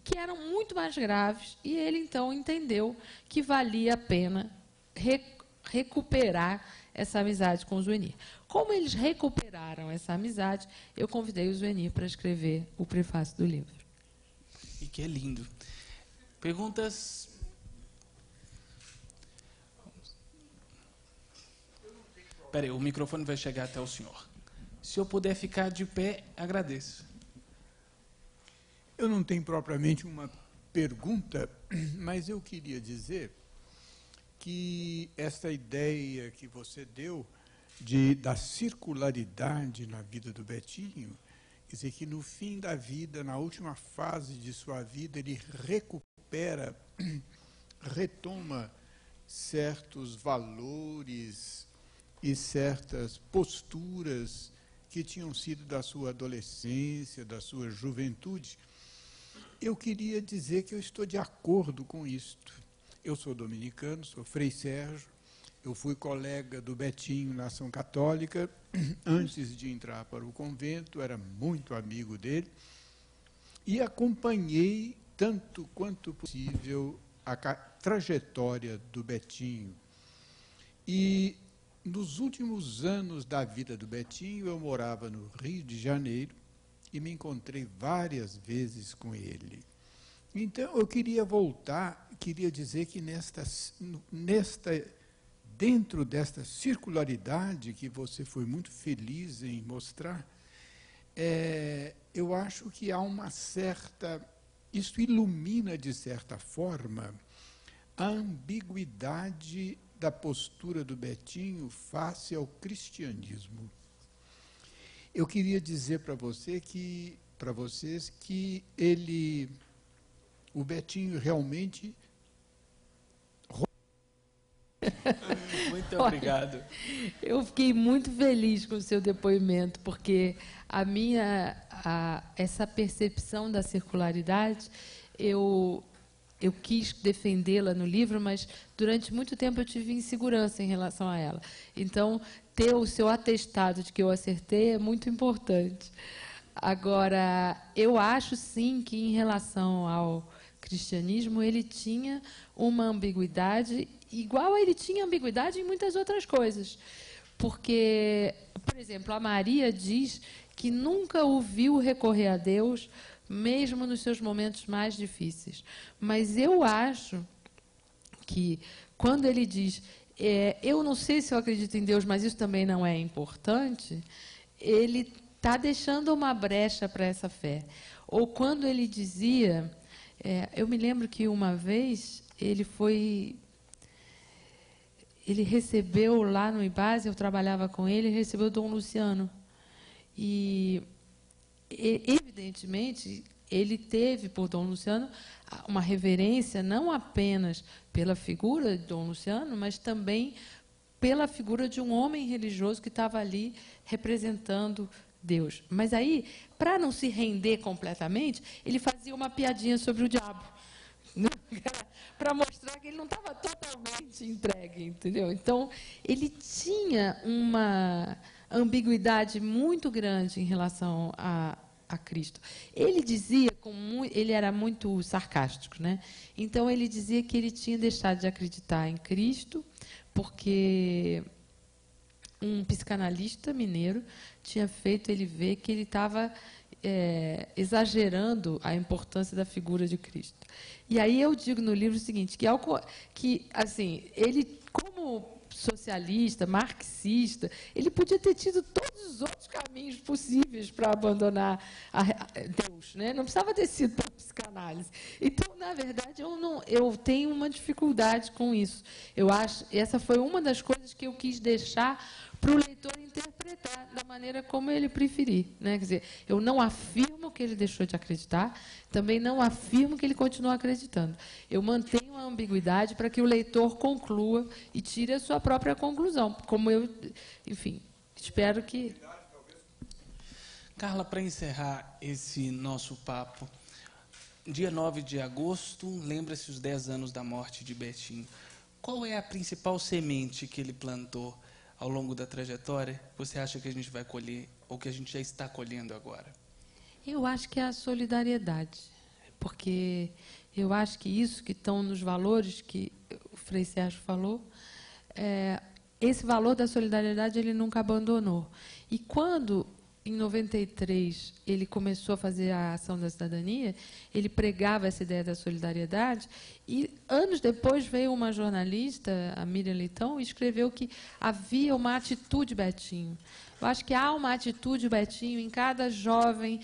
que eram muito mais graves, e ele, então, entendeu que valia a pena recuperar essa amizade com o Zuenir. Como eles recuperaram essa amizade, eu convidei o Zuenir para escrever o prefácio do livro. E que é lindo. Perguntas? Espera aí, o microfone vai chegar até o senhor. Se eu puder ficar de pé, agradeço. Eu não tenho propriamente uma pergunta, mas eu queria dizer que essa ideia que você deu da circularidade na vida do Betinho, quer dizer que no fim da vida, na última fase de sua vida, ele retoma certos valores e certas posturas que tinham sido da sua adolescência, da sua juventude. Eu queria dizer que eu estou de acordo com isto. Eu sou dominicano, sou Frei Sérgio, eu fui colega do Betinho na Ação Católica, antes de entrar para o convento, era muito amigo dele, e acompanhei, tanto quanto possível, a trajetória do Betinho. E, nos últimos anos da vida do Betinho, eu morava no Rio de Janeiro e me encontrei várias vezes com ele. Então, eu queria queria dizer que dentro desta circularidade que você foi muito feliz em mostrar, eu acho que há uma certa... Isso ilumina, de certa forma, a ambiguidade da postura do Betinho face ao cristianismo. Eu queria dizer para vocês que o Betinho realmente Muito obrigado. Olha, eu fiquei muito feliz com o seu depoimento, porque essa percepção da circularidade, eu quis defendê-la no livro, mas durante muito tempo eu tive insegurança em relação a ela. Então, ter o seu atestado de que eu acertei é muito importante. Agora, eu acho, sim, que em relação ao cristianismo, ele tinha uma ambiguidade, igual ele tinha ambiguidade em muitas outras coisas. Porque, por exemplo, a Maria diz que nunca o viu recorrer a Deus, mesmo nos seus momentos mais difíceis. Mas eu acho que, quando ele diz, eu não sei se eu acredito em Deus, mas isso também não é importante, ele está deixando uma brecha para essa fé. Ou quando ele dizia... eu me lembro que uma vez ele recebeu lá no IBASE, eu trabalhava com ele recebeu o Dom Luciano. E, evidentemente, ele teve, por Dom Luciano, uma reverência não apenas pela figura de Dom Luciano, mas também pela figura de um homem religioso que estava ali representando Deus. Mas aí, para não se render completamente, ele fazia uma piadinha sobre o diabo, para mostrar que ele não estava totalmente entregue, entendeu? Então, ele tinha uma ambiguidade muito grande em relação a Cristo. Ele dizia, ele era muito sarcástico, né? Então, ele dizia que ele tinha deixado de acreditar em Cristo porque um psicanalista mineiro tinha feito ele ver que ele estava exagerando a importância da figura de Cristo. E aí eu digo no livro o seguinte, que assim, ele, como socialista, marxista, ele podia ter tido todos os outros caminhos possíveis para abandonar Deus, né? Não precisava ter sido para a psicanálise. Então, na verdade, eu tenho uma dificuldade com isso. Eu acho, essa foi uma das coisas que eu quis deixar para o leitor interpretar da maneira como ele preferir, né? Quer dizer, eu não afirmo que ele deixou de acreditar, também não afirmo que ele continua acreditando. Eu mantenho a ambiguidade para que o leitor conclua e tire a sua própria conclusão, como eu, enfim, espero que... Carla, para encerrar esse nosso papo, dia 9 de agosto, lembra-se os 10 anos da morte de Betinho. Qual é a principal semente que ele plantou ao longo da trajetória, você acha que a gente vai colher, ou que a gente já está colhendo agora? Eu acho que é a solidariedade, porque eu acho que isso que estão nos valores que o Frei Sérgio falou, esse valor da solidariedade ele nunca abandonou. E quando, em 93, ele começou a fazer a ação da cidadania, ele pregava essa ideia da solidariedade, e anos depois veio uma jornalista, a Miriam Leitão, e escreveu que havia uma atitude Betinho. Eu acho que há uma atitude Betinho em cada jovem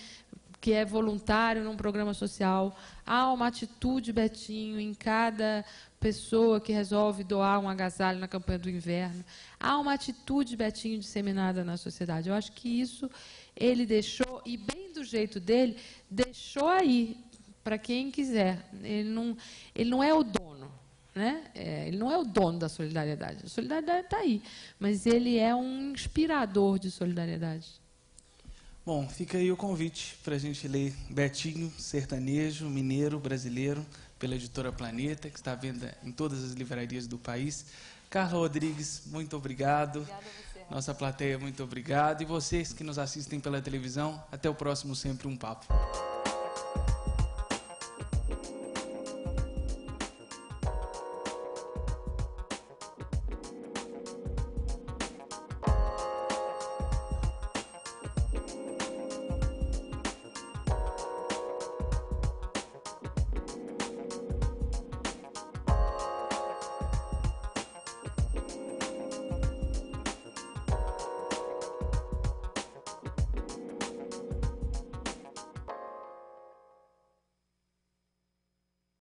que é voluntário num programa social, há uma atitude Betinho em cada pessoa que resolve doar um agasalho na campanha do inverno. Há uma atitude Betinho disseminada na sociedade. Eu acho que isso ele deixou, e bem do jeito dele, deixou aí, para quem quiser. Ele não é o dono, né? Ele não é o dono da solidariedade. A solidariedade está aí, mas ele é um inspirador de solidariedade. Bom, fica aí o convite para a gente ler Betinho, sertanejo, mineiro, brasileiro, pela editora Planeta, que está à venda em todas as livrarias do país. Carla Rodrigues, muito obrigado. Obrigada a você. Nossa plateia, muito obrigado. E vocês que nos assistem pela televisão, até o próximo Sempre um Papo.